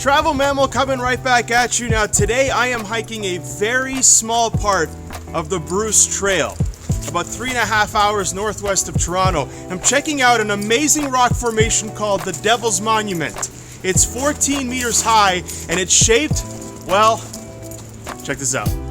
Travel Mammal coming right back at you. Now today I am hiking a very small part of the Bruce Trail, about 3.5 hours northwest of Toronto. I'm checking out an amazing rock formation called the Devil's Monument. It's 14 meters high and it's shaped, well, check this out.